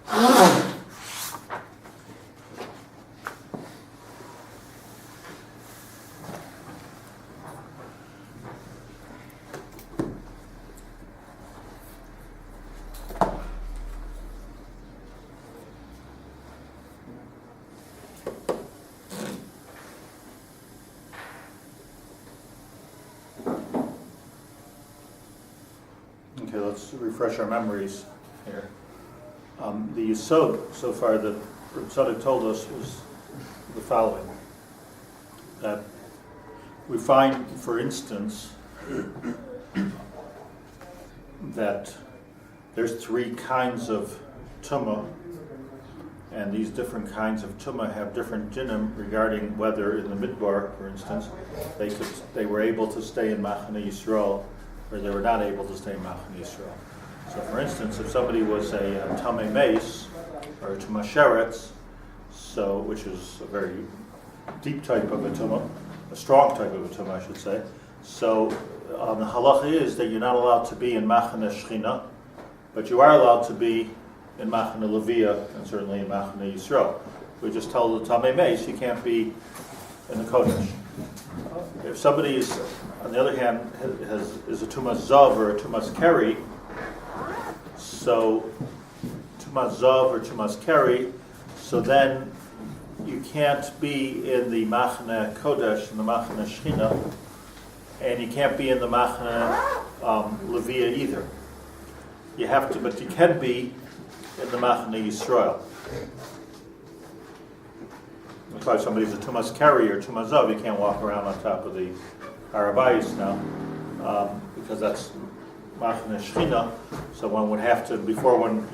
Okay, let's refresh our memories here. The Yesod so far that Rav Tzadok told us was the following. That we find, for instance, that there's three kinds of tumah, and these different kinds of tumah have different dinim regarding whether in the Midbar, for instance, they were able to stay in Machane Yisrael, or they were not able to stay in Machane Yisrael. So, for instance, if somebody was a tamei meis or a tumah sheretz, so which is a very deep type of a tumah, a strong type of a tumah, I should say. So, the halacha is that you're not allowed to be in Machane Shechina, but you are allowed to be in Machane Levia and certainly in Machane Yisrael. We just tell the tamei meis you can't be in the Kodesh. If somebody is, on the other hand, is a tumas zav or a tumas keri, so tumas zav or tumas keri, so then you can't be in the Machane Kodesh, in the Machane Shechina, and you can't be in the Machane Levia either. You have to, but you can be in the Machane Yisrael. That's why if somebody's a tumas keri or tumas zav, you can't walk around on top of the harabayis now, because that's Machane Shechina. So one would have to, before one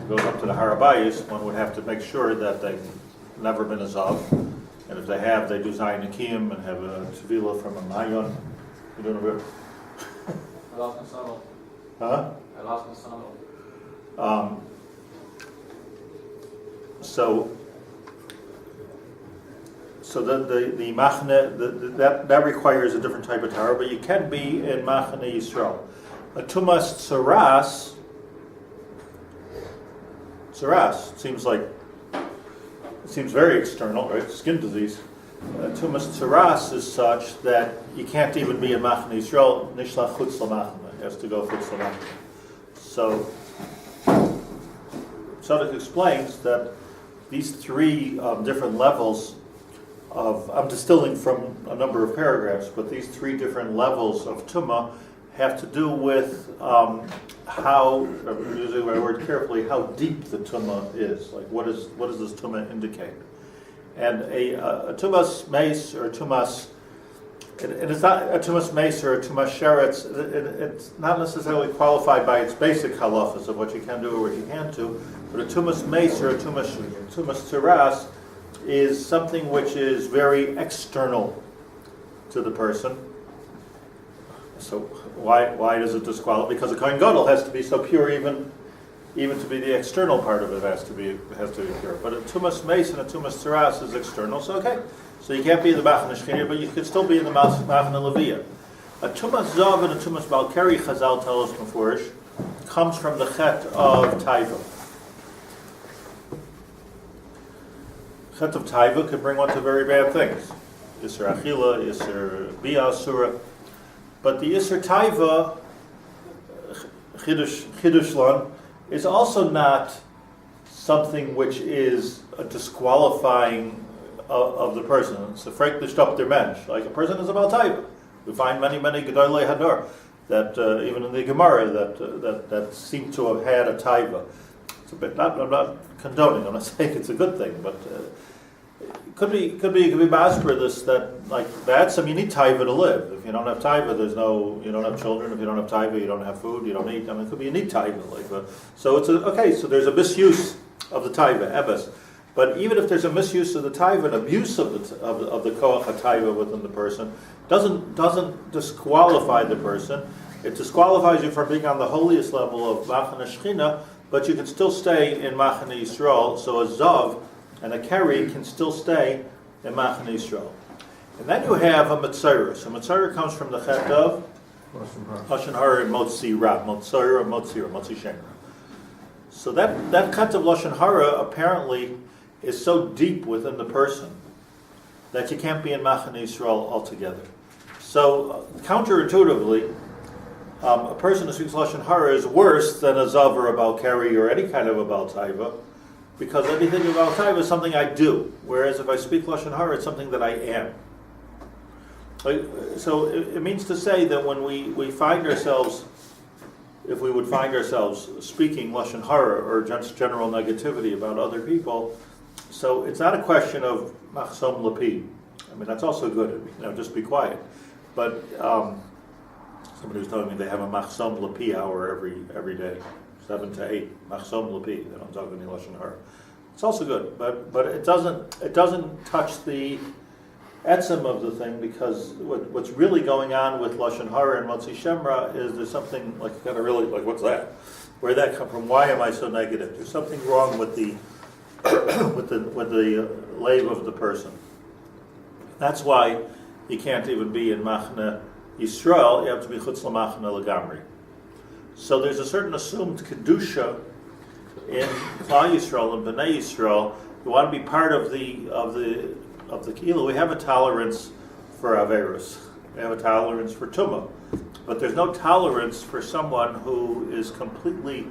goes up to the harabayis, one would have to make sure that they've never been a zav, and if they have, they do zayin akiyim and have a tevilah from a mayon. You doing a bit? I lost my sandal. Huh? I lost my sandal. So the machne that requires a different type of Torah, but you can be in Machane Yisrael. A tumas tsaras seems very external, right? Skin disease. Tumas tsaras is such that you can't even be in Machane Yisrael. Nishlach chutz l'machane. It has to go chutz l'machane. So Tzadok explains that these three different levels of, I'm distilling from a number of paragraphs, but these three different levels of tumah have to do with how, I'm using my word carefully, how deep the tumah is. Like what does this tumah indicate? And a tumas meis or tumas, and it's not a tumas meis or a tumas sheretz, it's not necessarily qualified by its basic halachas of what you can do or what you can't do, but a tumas meis or a tumas tsaras is something which is very external to the person. So why does it disqualify? Because a kohen gadol has to be so pure, even to be the external part of it has to be pure. But a tumas meis and a tumas tsaras is external, so okay. So you can't be in the Machane Shechina, but you can still be in the Machane Levia. A tumas zav and a tumas balkeri, Chazal tell us mefurish, comes from the chet of taiva. Chet of taiva could bring one to very bad things. Yisur achila, yisur bia asura. But the yisur taiva, chidush lan, is also not something which is a disqualifying of the person. It's a freik l'shtop der mensch. Like a person is about taiva. We find many gedolei hador that even in the Gemara that seem to have had a taiva. It's a bit. I'm not condoning. I'm not saying it's a good thing, but it could be basper this that like that's. I mean, you need taiva to live. If you don't have taiva, you don't have children. If you don't have taiva, you don't have food. You don't eat. I mean, it could be you need taiva. So it's okay. So there's a misuse of the taiva, ebes. But even if there's a misuse of the taiva, an abuse of the koach taiva within the person, doesn't disqualify the person. It disqualifies you from being on the holiest level of Machane Shechina, but you can still stay in Machane Yisrael. So a zav and a keri can still stay in Machane Yisrael. And then you have a mitzayra. So mitzayra comes from the chet of Lashon hara and motzi ra, mitzayra, motzi ra, motzi shem. So that kind of Lashon Hara apparently is so deep within the person that you can't be in Machane Yisrael altogether. So counterintuitively, a person who speaks Lashon Hara is worse than a Zav or a Balkari or any kind of a Baltaiva, because anything about Taiva is something I do, whereas if I speak Lashon Hara, it's something that I am. So it means to say that when we find ourselves, if we would find ourselves speaking Lashon Hara or just general negativity about other people, so it's not a question of Machsom Lapi. I mean, that's also good, just be quiet. But somebody was telling me they have a Machsom Lapi hour every day. 7 to 8, Machsom Lapi. They don't talk any Lashon Hara. It's also good, but it doesn't touch the etzem of the thing, because what's really going on with Lashon Hara and Motzi Shemra is there's something like kind of really like, what's that? Where'd that come from? Why am I so negative? There's something wrong with the with the lave of the person. That's why you can't even be in Machne Yisrael. You have to be Chutz LaMachne Legamri. So there's a certain assumed kedusha in Klal Yisrael and Bnei Yisrael. You want to be part of the keilah. We have a tolerance for averus. We have a tolerance for tumah, but there's no tolerance for someone who is completely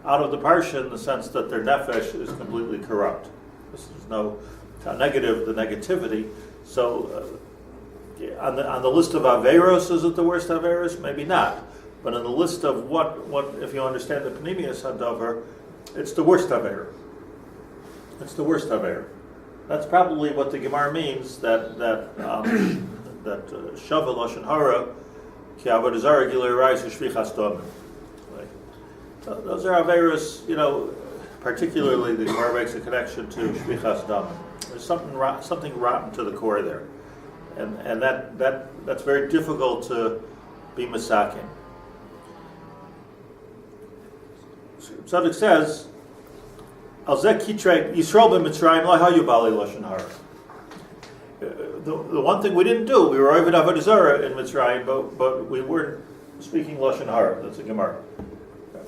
out of the parsha in the sense that their nefesh is completely corrupt. There's no negative, the negativity. So on the list of averos, is it the worst averos? Maybe not. But on the list of what if you understand the Panemius Hadavar, it's the worst Haver. It's the worst Haver. That's probably what the Gemara means, that Shava Lashon Hara ki avodah zarah gilui arayos u'shvichas damim. Those are Averos, particularly the Gemara makes a connection to shvichas damim. There's something rotten to the core there, and that's very difficult to be misakin. Tzadok says, "Al zeh kitrei Yisrael b'Mitzrayim lo hayu balei lashon hara." The one thing we didn't do, we were over avodah zarah in Mitzrayim, but we weren't speaking lashon hara. That's a Gemara.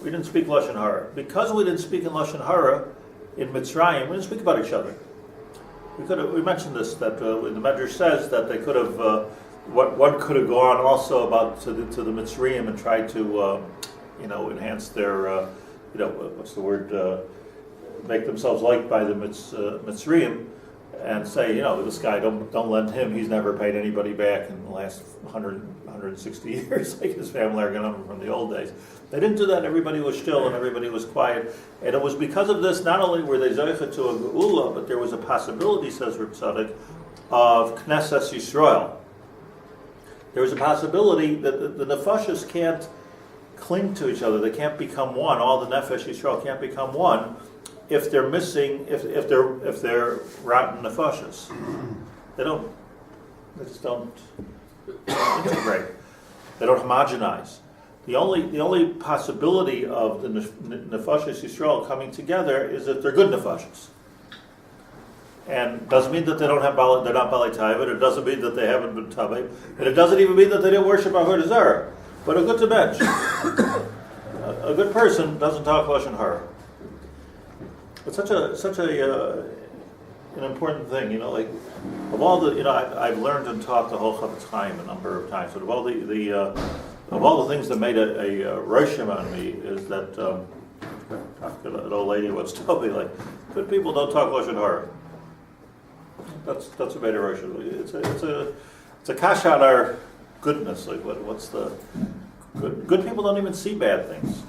We didn't speak lashon hara because we didn't speak in lashon hara in Mitzrayim. We didn't speak about each other. We mentioned this, that the Medrash says that they could have one could have gone also about to the Mitzrayim and tried to enhance their what's the word, make themselves liked by the Mitzrayim, and say, this guy, don't lend him, he's never paid anybody back in the last 160 years, like his family are going from the old days. They didn't do that. Everybody was still and everybody was quiet. And it was because of this, not only were they zoicha to a geula, but there was a possibility, says Rav Tzadok, of Knesset Yisrael. There was a possibility that the nefashos can't cling to each other. They can't become one. All the nefesh Yisrael can't become one if they're missing, if they're rotten nefashos. They just don't integrate. They don't homogenize. The only possibility of the nefashos Yisrael coming together is that they're good nefashos. And it doesn't mean that they're not balei taiva. It doesn't mean that they haven't been tamei, and it doesn't even mean that they didn't worship avodah zarah. But a good bench, a good person doesn't talk lashon hara. It's such an important thing, like of all the, I've learned and taught the whole Chavetz Chaim a number of times. But of all the things that made a roshim on me is that an old lady once told me, like, good people don't talk lashon hara. That's what made a roshim. It's a kasha on our goodness. Like, what's the good people don't even see bad things.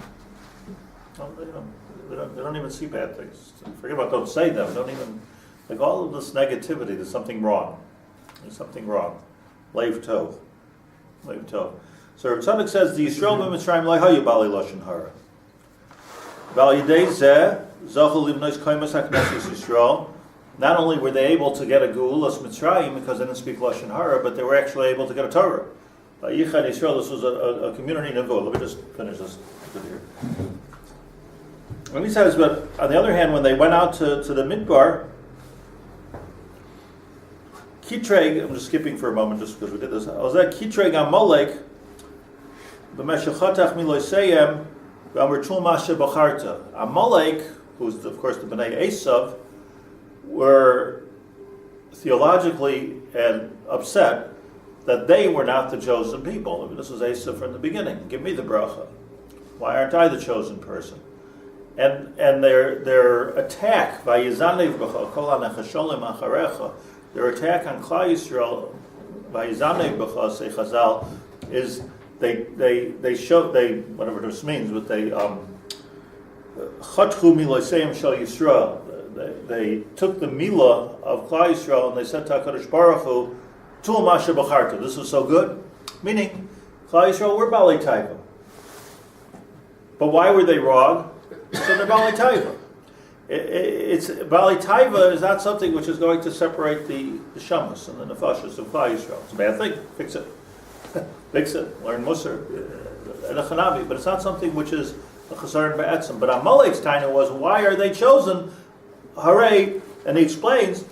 They don't even see bad things. Forget about don't say them. Don't even, like, all of this negativity. There's something wrong. There's something wrong. Leiv tov. So Rav Tzadok says the Yisrael b'Mitzrayim lo hayu balei lashon hara. V'al yidei zeh zochu livnos kaimas hakneses Yisrael. Not only were they able to get a geulas Mitzrayim because they didn't speak lashon hara, but they were actually able to get a Torah. Yichad Yisrael. This was a community nevuah. Let me just finish this here. And he says, but on the other hand, when they went out to the Midbar, Kitreg, I'm just skipping for a moment just because we did this. I was at Kitreg Amalek, b'meshachatach miloiseyem, Amalek, who's of course the Bnei Esav, were theologically and upset that they were not the chosen people. I mean, this was Esav from the beginning. Give me the bracha. Why aren't I the chosen person? And their attack, their attack on Klal Yisrael, say Chazal, is they show whatever this means, but they chatchu miloseim shel Yisrael. They took the milah of Klal Yisrael and they said to HaKadosh Baruch Hu, tumah shebacharta. This was so good, meaning Klal Yisrael were Balei Taiva. But why were they wrong? So they're Balei Taiva. It's Balei Taiva is not something which is going to separate the shamas and the nefashos of Klal Yisrael. It's a bad thing. Fix it. Fix it. Learn Musar and a Chanavi. But it's not something which is a Chasar and Ba'etzim. But Amalek's taina was, why are they chosen? Hooray! And he explains,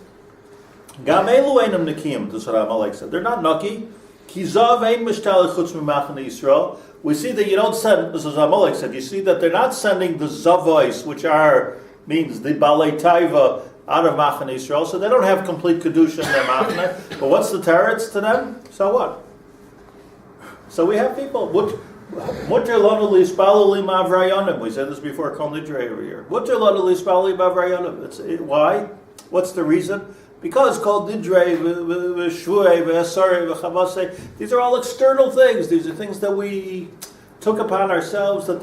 Gam elu einam nikiyim. This is what Amalek said. They're not nucky. Ki zav ein mishtali chutz mimachane Yisrael. We see that you don't send, this is Amalek said, you see that they're not sending the zavos, which means the Balei Taiva, out of Machane Yisrael, so they don't have complete Kedusha in their Machane. But what's the teretz to them? So what? So we have people, Mutter lanu lispaluli mavrayonim. We said this before, Kol Nidre every year. Mutter lanu lispaluli mavrayonim. Why? What's the reason? Because Kol Nidre, v'shvuei, v'asarei, v'chavasei, these are all external things. These are things that we took upon ourselves, that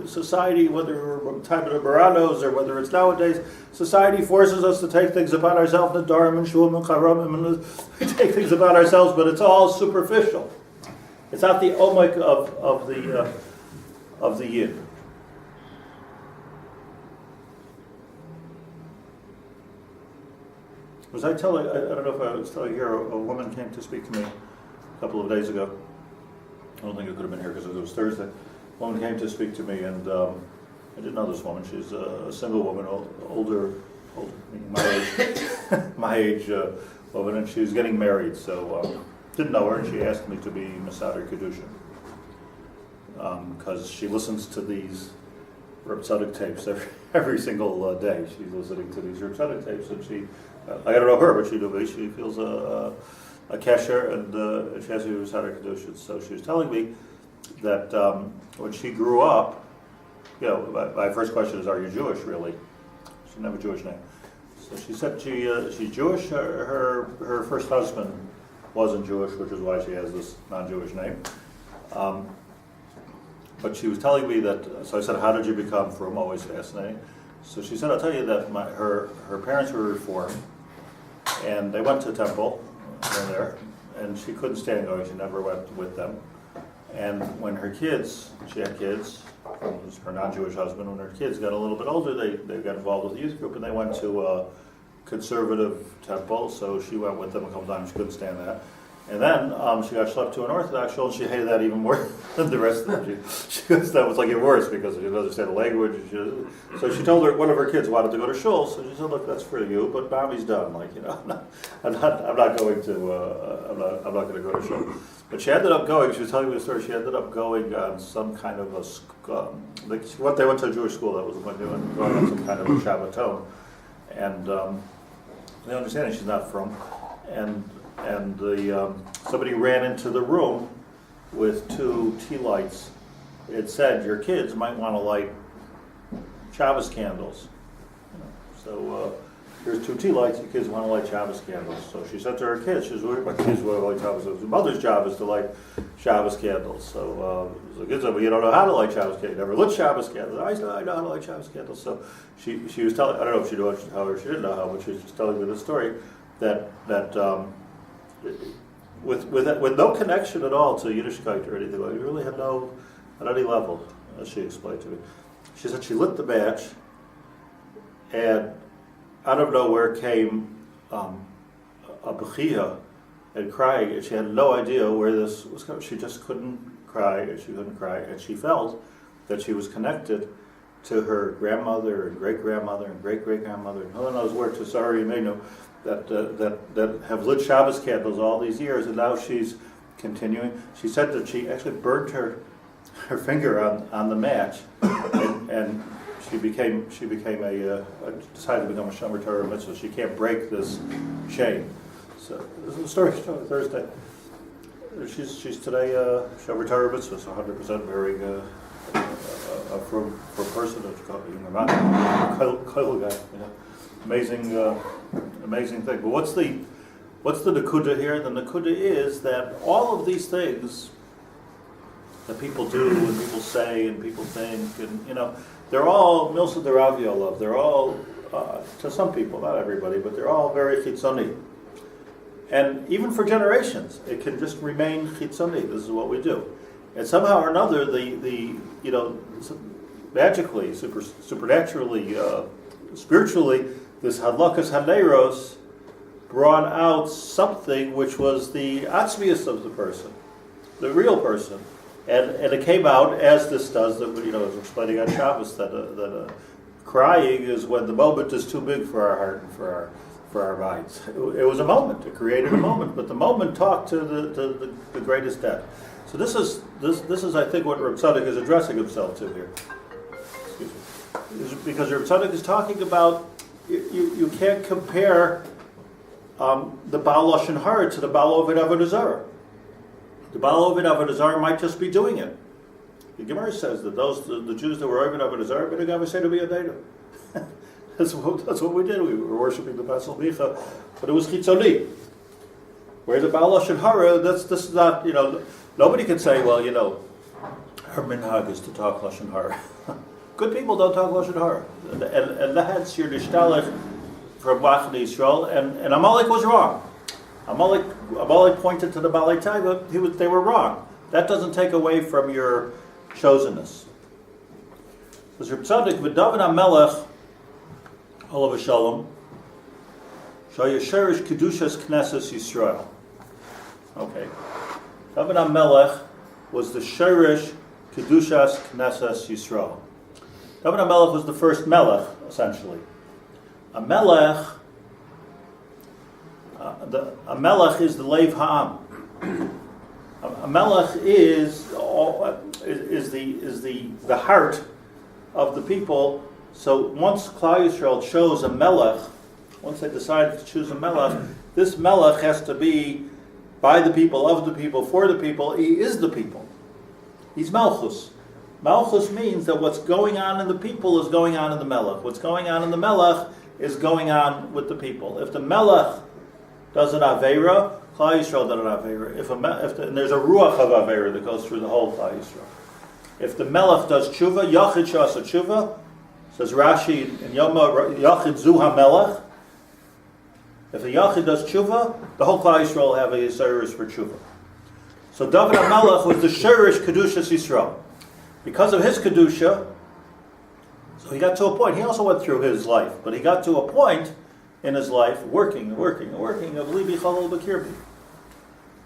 society, whether we're time of the Baranos or whether it's nowadays, society forces us to take things upon ourselves, Nadarim and Shuam and Charamim, and we take things upon ourselves, but it's all superficial. It's not the omek of the yid. I don't know if I was telling you here, a woman came to speak to me a couple of days ago. I don't think it could have been here because it was Thursday. A woman came to speak to me, and I didn't know this woman. She's a single woman, older, my age woman, and she was getting married, so didn't know her, and she asked me to be Masader Kedushin because she listens to these Rav Tzadok tapes every single day. She's listening to these Rav Tzadok tapes, and I don't know her, but she feels a kesher, and she has to be Masader Kedushin. So she was telling me that when she grew up, my first question is, are you Jewish, really? She didn't have a Jewish name. So she said she's Jewish. Her first husband wasn't Jewish, which is why she has this non-Jewish name. But she was telling me that, so I said, how did you become frum? Always fascinating. So she said, I'll tell you that her parents were Reformed, and they went to temple there, and she couldn't stand going. She never went with them. And when she had kids, it was her non-Jewish husband, when her kids got a little bit older, they got involved with the youth group, and they went to a conservative temple, so she went with them a couple times. She couldn't stand that. And then she got schlepped to an Orthodox shul, and she hated that even more than the rest of them. That was like it worse because she didn't understand the language. So she told one of her kids wanted to go to shul, so she said, "Look, that's for you, but mommy's done. I'm not going to go to shul." But she ended up going. She was telling me the story. She ended up going on some kind of they went to a Jewish school that was going on some kind of a Shabbaton, and they understand she's not from, and somebody ran into the room with 2 tea lights. It said, your kids might want to light Shabbos candles. So here's 2 tea lights, your kids want to light Shabbos candles. So she said to her kids, she was worried about kids want to light Shabbos candles. The mother's job is to light Shabbos candles. So the kids said, well, you don't know how to light Shabbos candles. You never lit Shabbos candles. I said, I know how to light Shabbos candles. So she was telling, I don't know if she knew how or she didn't know how, but she was just telling me the story that with no connection at all to Yiddishkeit or anything, we really had no, at any level, as she explained to me. She said she lit the match, and out of nowhere came a bechia and crying, and she had no idea where this was coming. She just couldn't cry, and she felt that she was connected to her grandmother and great-grandmother and great-great-grandmother, and who knows where, to Sari Imenu, that have lit Shabbos candles all these years, and now she's continuing. She said that she actually burned her her finger on the match, and she became decided to become a Shomer Torah mitzvah. She can't break this chain. So this is the story Thursday. She's today Shomer Torah mitzvah, so 100% marrying for a person of guy. Amazing thing. But what's the nakuda here? The nakuda is that all of these things that people do and people say and people think, and they're all milsa deravia love. They're all to some people, not everybody, but they're all very chitzoni. And even for generations, it can just remain chitzoni. This is what we do, and somehow or another, the magically, supernaturally, spiritually, this hadlakas haneros brought out something which was the outstrips of the person, the real person, and it came out as this does. That as explaining on Shabbos that crying is when the moment is too big for our heart and for our minds. It was a moment. It created a moment, but the moment talked to the greatest depth. So this is I think what Rav Tzadok is addressing himself to here. Excuse me, because Rav Tzadok is talking about you can't compare the Baal Lashon Hara to the Baal Ovid Avodah Zarah. The Baal Ovid Avodah Zarah might just be doing it. The Gemara says that the Jews that were Ovid Avodah Zarah, but they say to be a data. That's what we did. We were worshiping the Basal Micha, but it was chitzoni. Where the Baal Lashon Hara, this is not, nobody can say, well, her minhag is to talk Lashon Hara. Good people don't talk Lashon Hara. And that's your nishtalech from Lachon Yisrael, and Amalek was wrong. Amalek pointed to the Balei Taiva, they were wrong. That doesn't take away from your chosen-ness. Because Rav Tzadok, v'David HaMelech, Olav Shalom, Shayasherish Kedushas Knesses Yisrael. Okay. David HaMelech was the Sherish Kedushas Knesses Yisrael. David HaMelech was the first Melech, essentially. A Melech is the Leiv Ha'am. A Melech is the heart of the people. So once Klal Yisrael chose a Melech, once they decided to choose a Melech, this Melech has to be by the people, of the people, for the people. He is the people. He's Malchus. Malchus means that what's going on in the people is going on in the Melech. What's going on in the Melech is going on with the people. If the Melech does an Aveira, Klal Yisrael does an Aveira. And there's a Ruach of Aveira that goes through the whole Klal Yisrael. If the Melech does Tshuva, Yachid Shasa Tshuva, says Rashi in Yoma, Yachid Zu HaMelech. If a Yachid does Tshuva, the whole Klal Yisrael will have a Yisraelis for Tshuva. So David HaMelech was the Sherish Kedushas Yisrael. Because of his Kedusha, so he got to a point, he also went through his life, but he got to a point in his life, working of Libi Chalal B'Kirbi.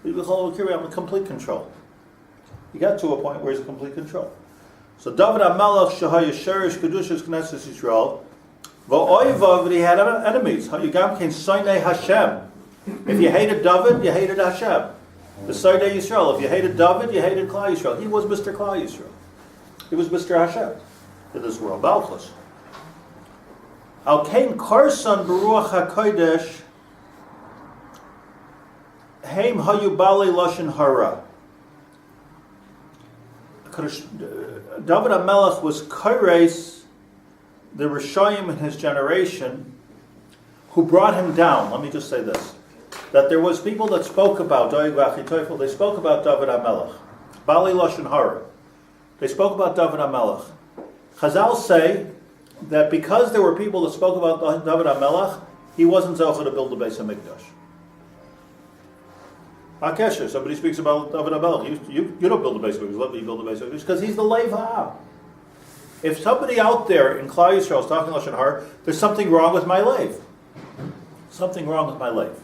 Libi Chalal B'Kirbi, I'm in complete control. He got to a point where he's in complete control. So David HaMelech Shahaya Sherish Kedushas Knesses Yisrael, V'oivav, he had enemies. Hayugam Ken Soinei Hashem. If you hated David, you hated Hashem. The Soinei Yisrael. If you hated David, you hated Klal Yisrael. He was Mr. Klal Yisrael. He was Mr. Hashem in this world. Malchus. Al Kain Karsan Baruch HaKodesh Heim Hayu Bali Lashon Hara. David HaMelech was Kores, the Rishayim in his generation, who brought him down. Let me just say this. That there was people that spoke about Doeg V'Achitophel, they spoke about David HaMelech. Bali Lashon Hara. They spoke about David HaMelech. Chazal say that because there were people that spoke about David HaMelech, he wasn't zocheh to build the Beis HaMikdash. Akesha, somebody speaks about David HaMelech. You don't build the Beis HaMikdash, let me build the Beis HaMikdash, because he's the Leiv Ha'am. If somebody out there in Klal Yisrael is talking Lashon Hara, there's something wrong with my Leiv. Something wrong with my Leiv.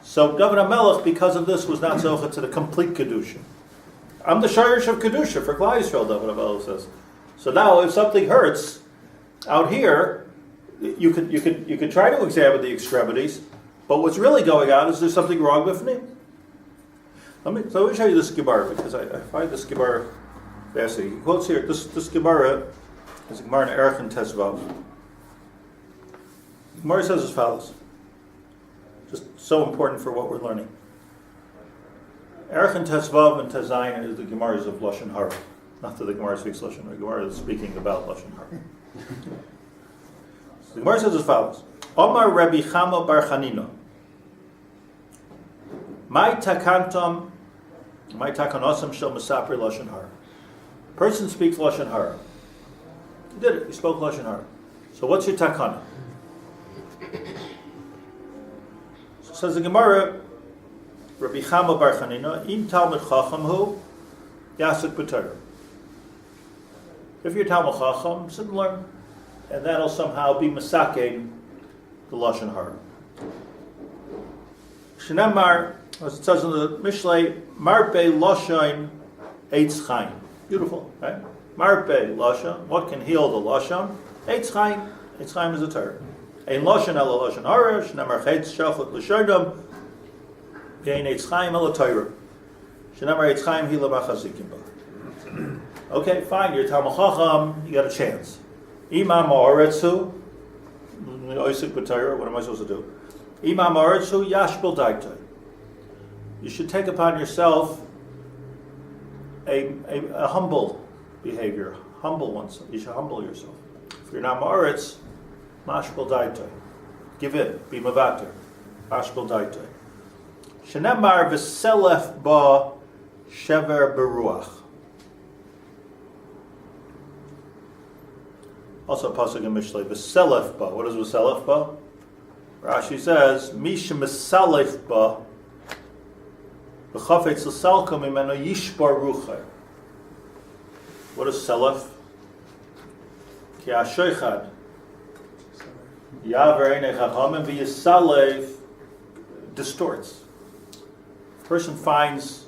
So David HaMelech, because of this, was not zocheh to the complete Kedusha. I'm the Shirish of Kedusha for Klal Yisrael, David HaMelech says. So now, if something hurts out here, you could try to examine the extremities, but what's really going on is there's something wrong with me. let me show you this Gemara because I find this Gemara fascinating. He quotes here, this Gemara is a Gemara in Erech and Tezvav. The Gemara says as follows, just so important for what we're learning. Erech and Tezvav and Tezayin is the Gemaras of Lashon Hara. Not that the Gemara speaks Lashon Hara, the Gemara is speaking about Lashon Hara. The Gemara says as follows, Omar Rabbi Chama bar Chanina, my takantam, my takanosam shel mesapri Lashon Hara. Person speaks Lashon Hara. He did it, he spoke Lashon Hara. So what's your takana? So says the Gemara, Rabbi Chama bar Chanina, im Talmud Chacham hu, yasik b'Torah. If you're Talmud Chacham, sit and learn, and that'll somehow be masaking the Lashon Hara. Shnamar, as it says in the Mishlei, Marpe Lashon Eitz Chaim. Beautiful, right? Marpe Lashon, what can heal the Lashon? Eitz Chaim. Eitz Chaim is a Torah. Ein Lashon ela Lashon Hara, Shnamar Chetz Shachot L'Shardam, Vein Eitz Chaim ela Torah. Shnamar Eitz Chaim hila machazikim ba. Okay, fine, you're Talmud Chacham, you got a chance. Imam Ha'aretzu, Oisik b'Torah, what am I supposed to do? Imam Ha'aretzu Yashbel Daitoi. You should take upon yourself a humble behavior, humble oneself. You should humble yourself. If you're not Ma'aretz, Mashbel Daitoi. Give in, be Mavater. Mashbel Daitoi. Shenemar v'selef ba shever beruach. Also, pasuk in Mishlei, v'selef ba. What is v'selef ba? Rashi says, Misha mesalef ba, v'chafetz l'salka mimeno yishbar ruchay. What is selef? Ki ha-shoichad yaver einei chachamim v'yisalef distorts. A person finds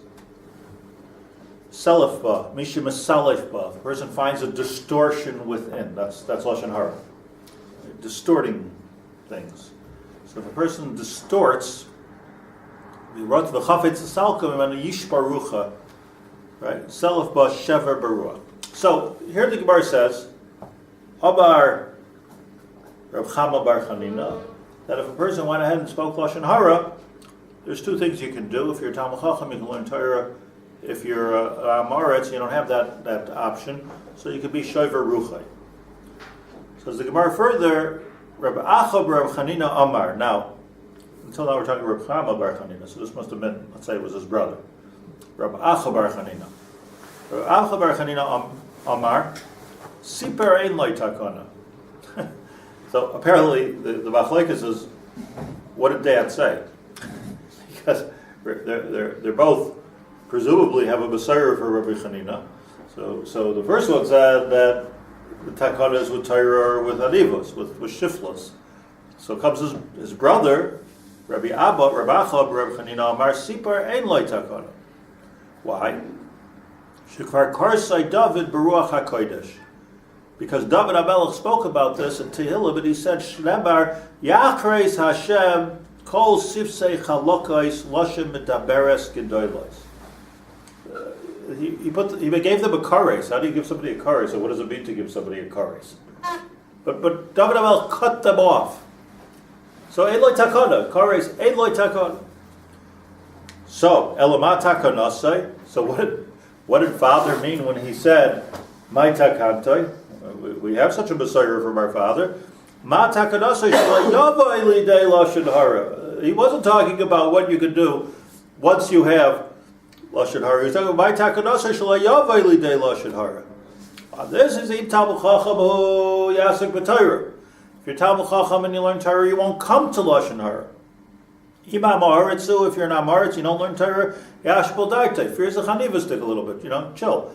Selef ba, Misha mesalef ba. The person finds a distortion within. That's Lashon Hara. Distorting things. So if a person distorts, we wrote to the chafetz salkum and a yishbar rucha, right? Selef ba shever baruach. So here the Gemara says, Abar Rav Chama bar Chanina, that if a person went ahead and spoke Lashon Hara, there's two things you can do. If you're a Talmud Chacham, you can learn Torah. If you're a Maretz, you don't have that option, so you could be Shover Ruchai. So as the Gemara further, Rabbi Yaacov bar Chanina Amar. Now, until now we're talking Rabbi Chama bar Chanina, so this must have been, let's say it was his brother. Rabbi Yaacov bar Chanina. Rabbi Yaacov bar Chanina Amar, Siper ein loy takana. So apparently the Machlekes is, what did Dad say? Because they're both presumably have a Messiah for Rabbi Chanina. So the first one said that the takana is with Torah or with Adivos, with Shiflos. So comes his brother, Rabbi Abba, Rabbi Yaacov, Rabbi Chanina Amar, Sipar ein loy takana. Why? Shekvar karsai David beruach hakodesh. Because David HaMelech spoke about this in Tehillah, but he said, Shnebar Yachreis Hashem kol sifsei chalokais loshem metaberes gedolos. He gave them a kares. How do you give somebody a kares? So what does it mean to give somebody a kares? But David HaMelech cut them off. So ein loy takana, kares ein loy takana. So elamat takanasai. So what did Father mean when he said my takantoi? We have such a Messiah from our father. Ma takanasai shelo lidei lashon hara. He wasn't talking about what you could do once you have Lashon Hara. He's talking about my takanasai shelo lidei lashon hara. This is im Talmud Chacham hu yasik b'Torah. If you're Talmud Chacham and you learn Torah, you won't come to Lashon Hara. Imam Ha'aretzu, if you're not Ha'aretz, you don't learn Torah, Yashbel Daitei. Fears the Chaniva stick a little bit, chill.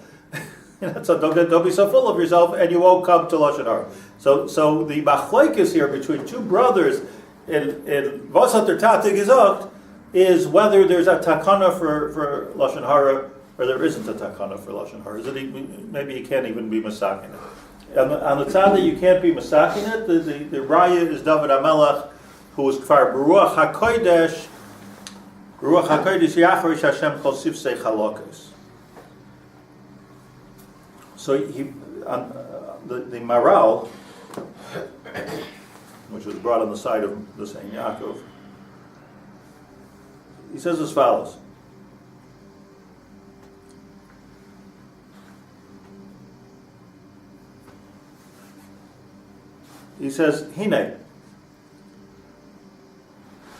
So don't be so full of yourself, and you won't come to Lashon Hara. So the machlokes here between two brothers in Vasat or Tati Gezocht is whether there's a takana for Lashon Hara or there isn't a takana for Lashon Hara. Maybe you can't even be masakin it. On the time that you can't be masakin it, the raya is David HaMelech, who was kfar beruach hakodesh, Ruach HaKodesh Yacharish Hashem Kol Sifsei Chalokos. So he, the Maral, which was brought on the side of the Saint Yaakov, he says as follows. He says, Hine,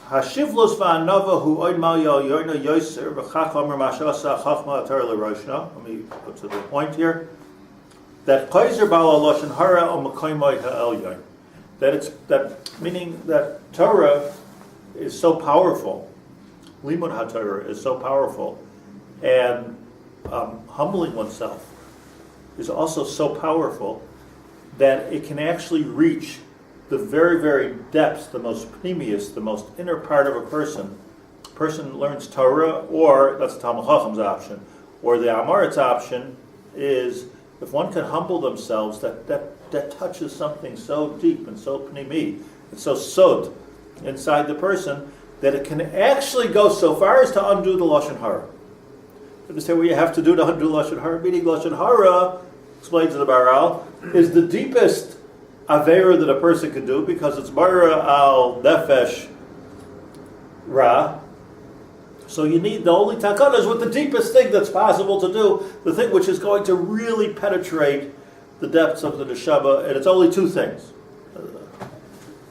Hashivlos va'anova hu oid mal yoyna yoser v'chachvamer mashasa chachma atar l'roshna. Let me put to the point here. That Kaiser Bala Lashon Hara o Makoimai Ha'elyon. That meaning that Torah is so powerful, Limud HaTorah is so powerful, and humbling oneself is also so powerful that it can actually reach the very, very depths, the most pneumius, the most inner part of a person. A person learns Torah, or that's the Talmud Chacham's option, or the Amorit's option is if one can humble themselves, that touches something so deep and so pnimi, and so sod inside the person, that it can actually go so far as to undo the Lashon Hara. You understand what you have to do to undo Lashon Hara? Meaning Lashon Hara, explains the Baral, is the deepest Avera that a person can do because it's Mara al Nefesh Ra. So you need the only takanas with the deepest thing that's possible to do, the thing which is going to really penetrate the depths of the neshama, and it's only two things.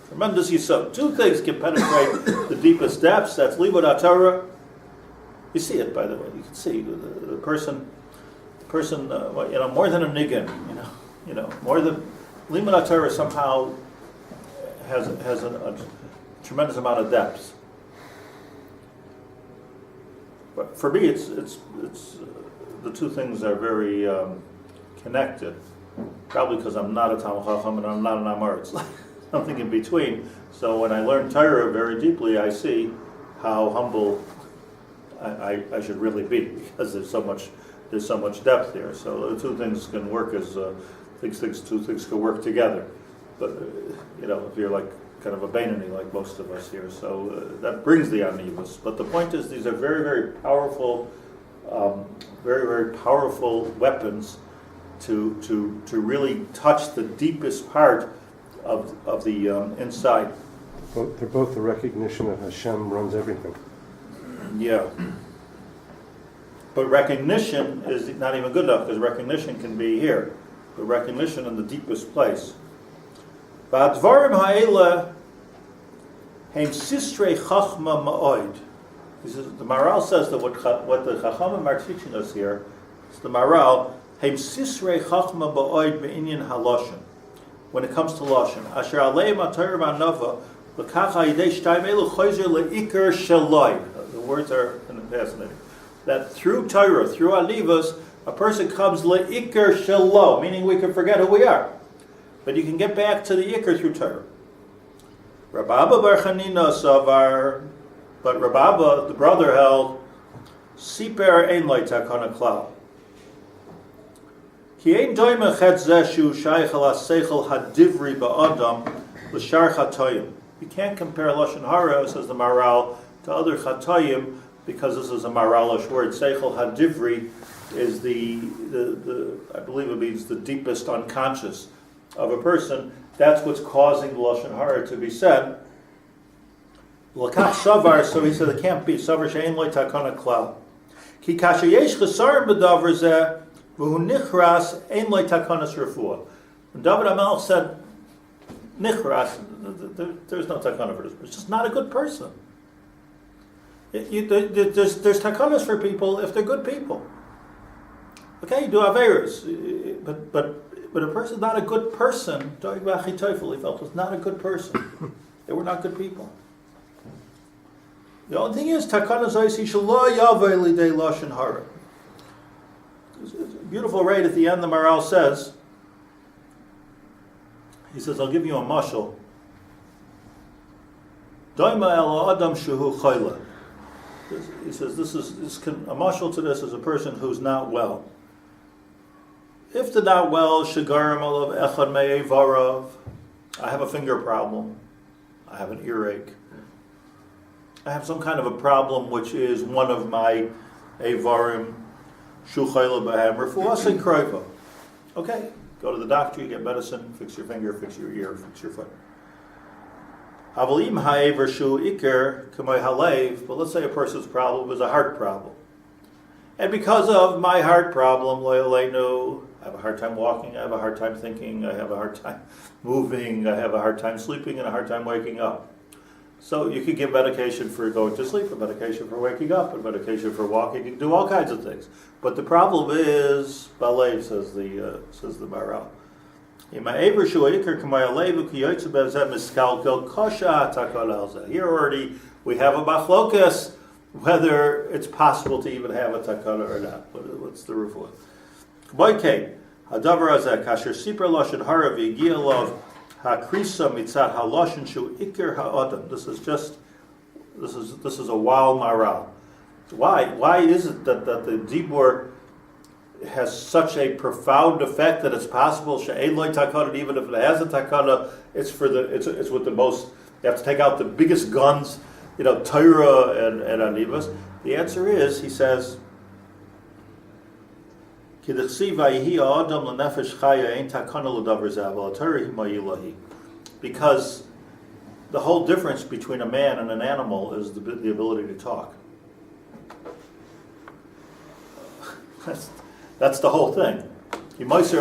Tremendous yisod. Two things can penetrate the deepest depths. That's limud HaTorah. You see it, by the way. You can see the person, more than a niggin. More than limud HaTorah somehow has a tremendous amount of depth. But for me, it's the two things are very connected. Probably because I'm not a Talmud Chacham and I'm not an Amar. It's like something in between. So when I learn Torah very deeply, I see how humble I should really be, because there's so much depth here. So the two things can work as two things can work together. But if you're like kind of a Beinoni like most of us here, so that brings the Anivus. But the point is, these are very, very powerful, very, very powerful weapons to really touch the deepest part of the inside. Well, they're both the recognition that Hashem runs everything. Yeah. But recognition is not even good enough, because recognition can be here. The recognition in the deepest place. V'advarim ha'ela heim sisrei chachma ma'oid. The Maral says that what the Chachamim are teaching us here is the Maral heim sisrei chachma ma'oid be'inyan haloshen. When it comes to Lashon, asher aleim atayr v'anova l'kach ha'idei shtayim elu choizer le'ikar shaloi. The words are fascinating. That through Torah, through Alivos, a person comes le'ikar shalo, meaning we can forget who we are. But you can get back to the ikar through Torah. Rabbi Abba bar Chanina savar, but Rabbi Abba, the brother, held siper ein loy takana klal. Ki ein doime chet zeshu shaykh ala seichel hadivri ba'adam l'shar chatoyim. You can't compare Lashon Hara, says the Maral, to other chatoyim, because this is a Maralish word. Seichel hadivri is the I believe it means the deepest unconscious of a person. That's what's causing the Lashon Hara to be said. L'kach savar, so he said it can't be. Savar she'ein loy takana klal. Ki kasha yesh chesarim b'davar zeh v'hu nichras ein loy takanas refuah. When David HaMelech said nichras, there's no takana for this. It's just not a good person. There's takanas for people if they're good people. Okay, you do averas, but a person's not a good person. He felt was not a good person. They were not good people. The only thing is takanas oisi shelo yaveh lidei lashon hara. Beautiful right at the end. The Maral says, he says, I'll give you a mashal. Doima el adam shehu chayla. He says, a mashal to this is a person who's not well. If they're not well, shagarim alav echad me'evarav. I have a finger problem. I have an earache. I have some kind of a problem which is one of my avarim, shuchayla b'hem, refuasin kroiva. Okay, go to the doctor, you get medicine, fix your finger, fix your ear, fix your foot. Havalim ha'ever shu iker k'may halev, but let's say a person's problem is a heart problem. And because of my heart problem, loyaleinu, I have a hard time walking, I have a hard time thinking, I have a hard time moving, I have a hard time sleeping, and a hard time waking up. So you could give medication for going to sleep, a medication for waking up, a medication for walking, you can do all kinds of things. But the problem is, balev, says the Maral. Here already we have a machlokas whether it's possible to even have a takana or not. What's the refuah? Boykei hadavar hazeh kasher sipra lashon hara v'giya lov hakrisa mitzat haloshin shu ikir ha'adam. This is a wild maral. Why is it that the dibur has such a profound effect that it's possible she'ein loy takana, even if it has a takana, it's with the most. You have to take out the biggest guns, Torah and anivas. The answer is, he says, because the whole difference between a man and an animal is the ability to talk. That's the whole thing. It's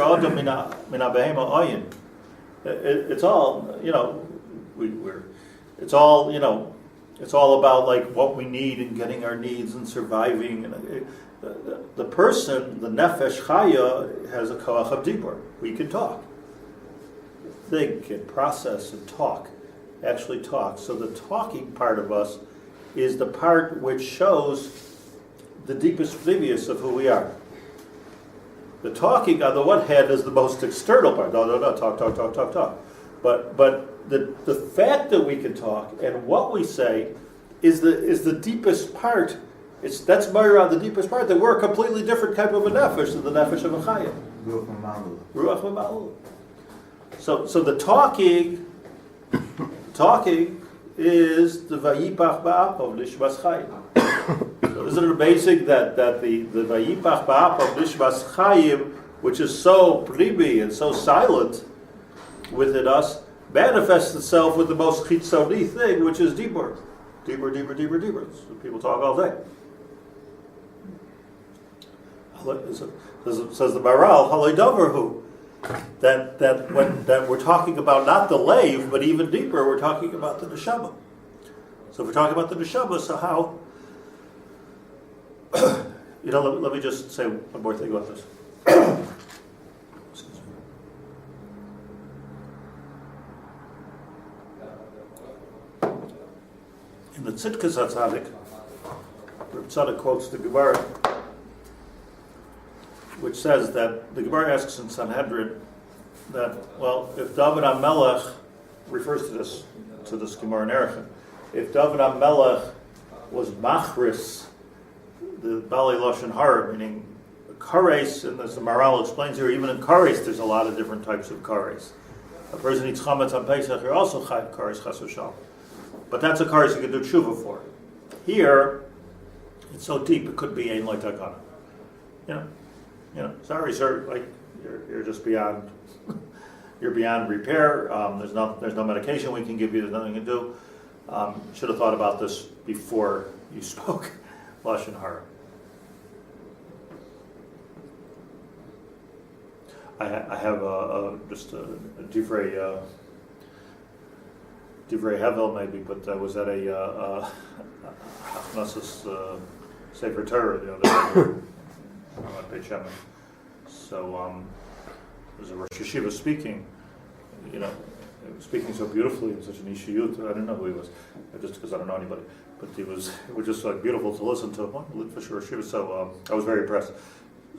all, it's all about like what we need and getting our needs and surviving. And the person, the nefesh chaya, has a koach of dibur. We can talk, think and process and talk, actually talk. So the talking part of us is the part which shows the deepest vis-a-vis of who we are. The talking, on the one hand, is the most external part. No, talk. But the fact that we can talk and what we say is the deepest part. That's Mayra, the deepest part. That we're a completely different type of a nefesh than the nefesh of a chaya. Ruach v'malul. So the talking is the vayipach ba'apav nishmas chayim. So isn't it amazing that the vayipach ba'apav nishmas chayim, which is so pribi and so silent within us, manifests itself with the most chitzoni thing, which is dibur. Dibur. So people talk all day. Says the Maral, halei davarhu, that we're talking about not the lave, but even deeper, we're talking about the neshama. So if we're talking about the neshama, so how? Let me just say one more thing about this. In the Tzidkas HaTzadik, Rav Tzadok quotes the Gemara, which says that the Gemara asks in Sanhedrin that, if David HaMelech refers to this Gemara in Erechim, if David HaMelech was machris, the Bali Lashon Hara, meaning kares, and as the Maral explains here, even in kares there's a lot of different types of kares. A person eats chametz on Pesach, you're also chayv kares chas v'shalom. But that's a kares you can do tshuva for. Here, it's so deep it could be ein lo takana. Sorry, sir, like you're just beyond. You're beyond repair. There's no medication we can give you. There's nothing you can do. Should have thought about this before you spoke Lashon Hara. I have just a divrei Hevel maybe, but I was at a Hachnasis Sefer Torah the other day. At Beit Shemesh. So there's a Rosh Yeshiva speaking, speaking so beautifully in such an ishiyut. I didn't know who he was, just because I don't know anybody. But it was just like beautiful to listen to. So I was very impressed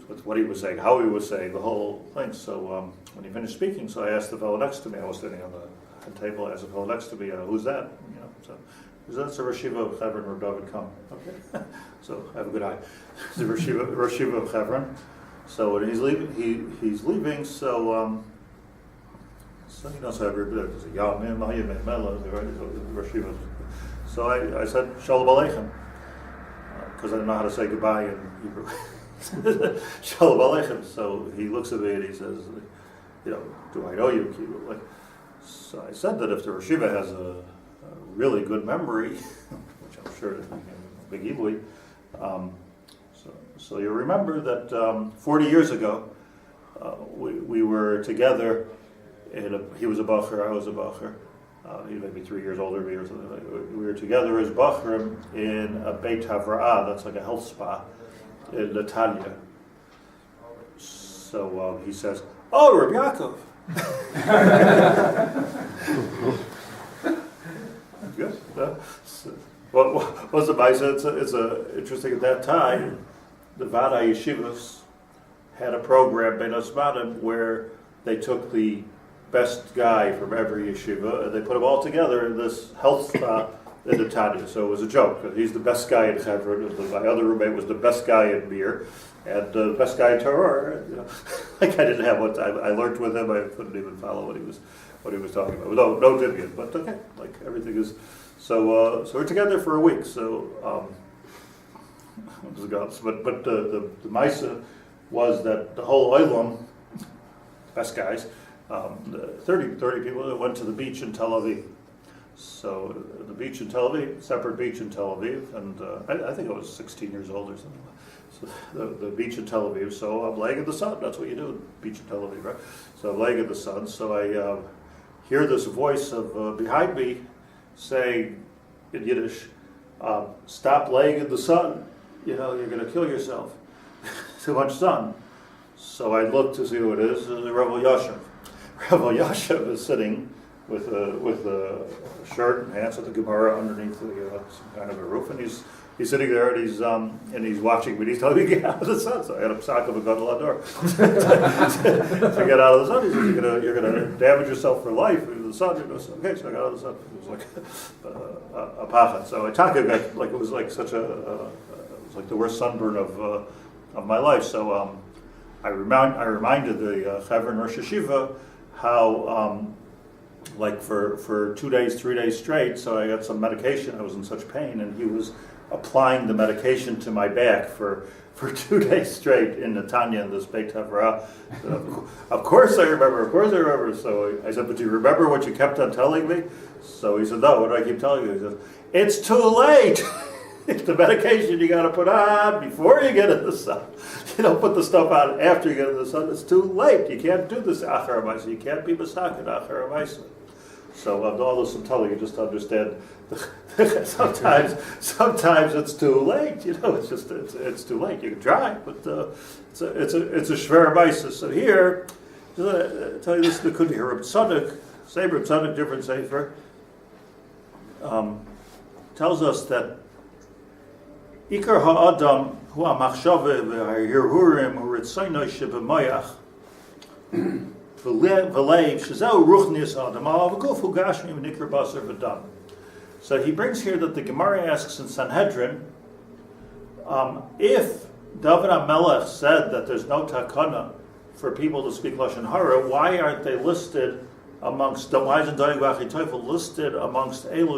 with what he was saying, how he was saying, the whole thing. So when he finished speaking, so I asked the fellow next to me. I was sitting on the table. I asked the fellow next to me, "Who's that?" That's a Rosh Yeshiva Hebron where David come. Okay, so I have a good eye. It's a Rosh Yeshiva Hebron. So when he's leaving. So so everybody there's a Yamim, Rosh Yeshiva. So I said, Shalom Aleichem, because I didn't know how to say goodbye in Hebrew. Shalom Aleichem. So he looks at me and he says, do I know you? So I said that if the Rashiva has a really good memory, which I'm sure is a big Ibui, so you remember that 40 years ago, we were together, he was a Bacher, I was a Bacher. He may be 3 years older than me or something like that. We were together as Bachrim in a Beit Havra'ah, that's like a health spa, in Netanya. So he says, "Oh, Rabbi Yaacov." Good. What was the Maisa? It's interesting at that time, the Vada Yeshivas had a program, Ben Osmanim, where they took the best guy from every yeshiva and they put them all together in this health spa in Netanya. So it was a joke. He's the best guy in Hebron. My other roommate was the best guy in beer and the best guy in Torah. Like I didn't have what I learned with him. I couldn't even follow what he was talking about. No Divian, but okay. Like everything is. So we're together for a week. So but the Maisa was that the whole Olam, best guys, 30 people that went to the beach in Tel Aviv. So the beach in Tel Aviv, separate beach in Tel Aviv, and I think I was 16 years old or something. So the beach in Tel Aviv. So I'm laying in the sun. That's what you do, beach in Tel Aviv, right? So I'm laying in the sun. So I hear this voice of behind me saying in Yiddish, "Stop laying in the sun. You're going to kill yourself. Too much sun." So I look to see who it is. It's Rabbi Yaacov. Rabbi Yaacov is sitting with a shirt and pants with the Gemara underneath some kind of a roof, and he's sitting there and he's watching me. And he's telling me to get out of the sun. So I had a psak of a gadol hador to get out of the sun. He says, "You're gonna damage yourself for life in the sun." Okay, so I got out of the sun. It was like a pachat. So I talked like it was like such it was like the worst sunburn of my life. So I reminded the Chaver and Rosh Hashiva how like for 2 days, 3 days straight, so I got some medication, I was in such pain, and he was applying the medication to my back for 2 days straight in Netanya in this Beit Havra'ah. Of course I remember. So I said, "But do you remember what you kept on telling me?" So he said, "No, what do I keep telling you?" He said, "It's too late." It's the medication you got to put on before you get in the sun. You don't put the stuff on after you get in the sun. It's too late. You can't do this achar ha'maisa. You can't be masakin achar ha'maisa. So all this I'm telling you just to understand. Sometimes it's too late. It's too late. You can try, but it's a shver maisa. So here, I tell you this. There could be Rav Tzadok, same Rav Tzadok, different sefer. Tells us that Ikar ha'adam hu ha'machshava v'ha'hirhurim u'ritzaynoi shebemayach v'leiv shezeu ruchnius adam ha'avaguf hu gashmi v'nikar basar v'dam. So he brings here that the Gemara asks in Sanhedrin, if David HaMelech said that there's no takana for people to speak Lashon Hara, why aren't they listed amongst elu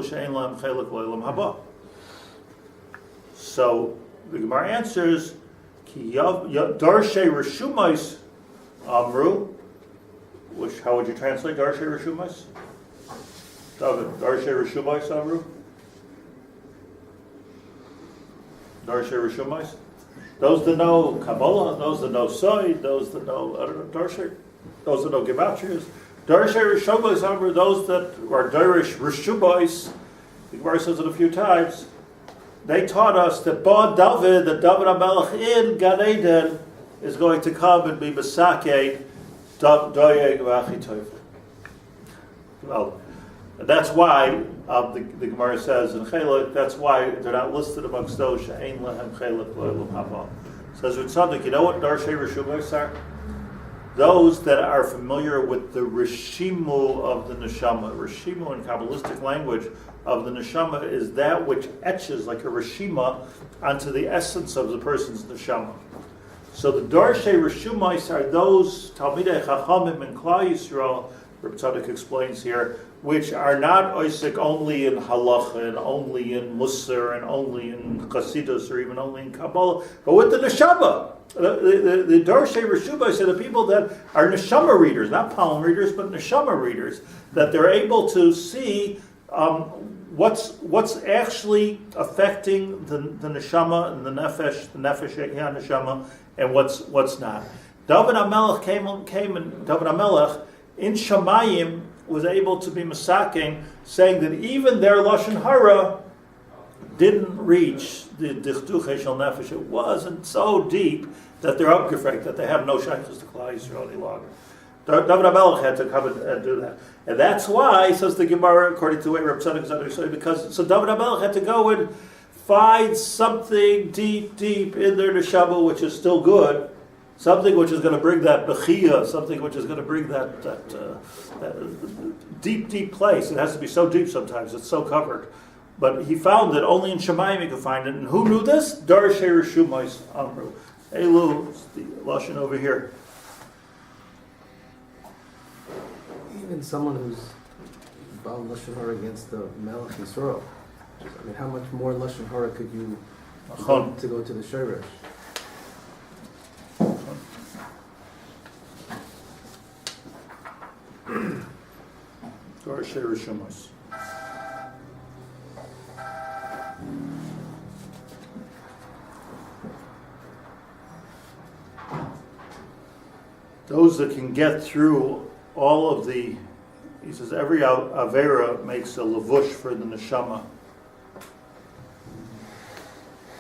she'en lahem chelik l'olam haba? So the Gemara answers, Ki darshe reshumais amru, which how would you translate darshe reshumais? David, darshe reshumais amru? Darshe reshumais? Those that know Kabbalah, those that know Soid, those that know darshe, those that know Gematrias. Darshe reshumais amru, those that are darish reshumais. The Gemara says it a few times. They taught us that David HaMelech in Gan Eden is going to come and be Masake Doyeg V'Achitoyv. Well, that's why the Gemara says in Chelek, that's why they're not listed amongst those She'ein Lehem Chelek L'Olam Haba. Says Rav Tzadok, you know what Darshe Reshumos are? Those that are familiar with the Rishimu of the Neshama. Rishimu in Kabbalistic language of the Neshama is that which etches like a Rishima onto the essence of the person's Neshama. So the Darshe Rishumais are those Talmidei Chachamim and Klal Yisrael, Rabbi Tzadok explains here, which are not oisik only in halacha and only in musar and only in chassidus or even only in Kabbalah, but with the neshama. The Darshei Reshubah said the people that are neshama readers, not palm readers, but neshama readers, that they're able to see what's actually affecting the neshama and the nefesh neshama, and what's not. David HaMelech came and David HaMelech in Shamayim was able to be masaking, saying that even their Lashon Hara didn't reach the Dichtuche Shel Nefesh. It wasn't so deep that they're upgefragt, that they have no shaykhs to Klal Yisrael any longer. David HaMelech had to come and do that. And that's why, says the Gemara, according to the way Rav Tzadok HaKohen, because so David HaMelech had to go and find something deep in their neshama, which is still good, something which is going to bring that bechia, something which is going to bring that deep place. It has to be so deep sometimes, it's so covered. But he found that only in Shemayim he could find it. And who knew this? Darshei Reshumos Amru. Elu, the Lashon over here. Even someone who's bound Lashon Hara against the Melech Yisrael, I mean, how much more Lashon Hara could you to go to the Sheresh? Darshei Reshumos. Those that can get through all of the, he says, every Avera makes a lavush for the neshama.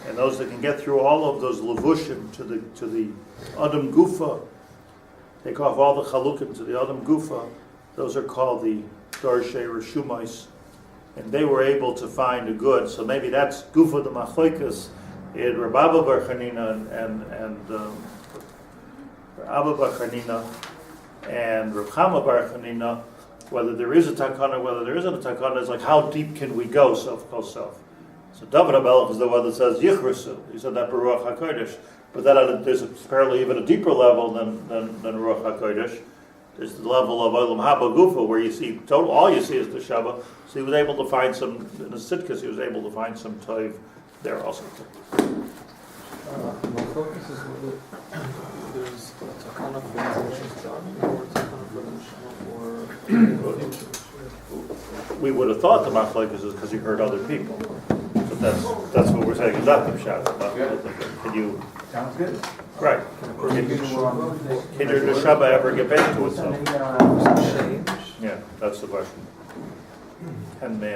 And those that can get through all of those lavushim to the Adam Gufa, take off all the chalukim to the Adam Gufa, those are called the Darshei Reshumos. And they were able to find a good, so maybe that's Gufa the Machloikas in Rabbi Abba Bar Chanina and Abba Bar Chanina and Rav Chama Bar Chanina, whether there is a takana, whether there isn't a takana, is like how deep can we go, self. So David HaMelech is the one that says Yichrasu. He said that Baruch HaKodesh, but then there's apparently even a deeper level than Ruach HaKodesh. There's the level of Olam Haba Gufa, where you see all you see is the Shabbat. So he was able to find some in the Sitkas. He was able to find some toiv there also. My focus is whether there's a takana for the neshama or a takana for the neshama or. We would have thought the machlokes is because you heard other people. But that's what we're saying. Is not the Shabbat. Can you? Sounds good. Right. Can your neshama ever get back to itself? Yeah, that's the question. And man.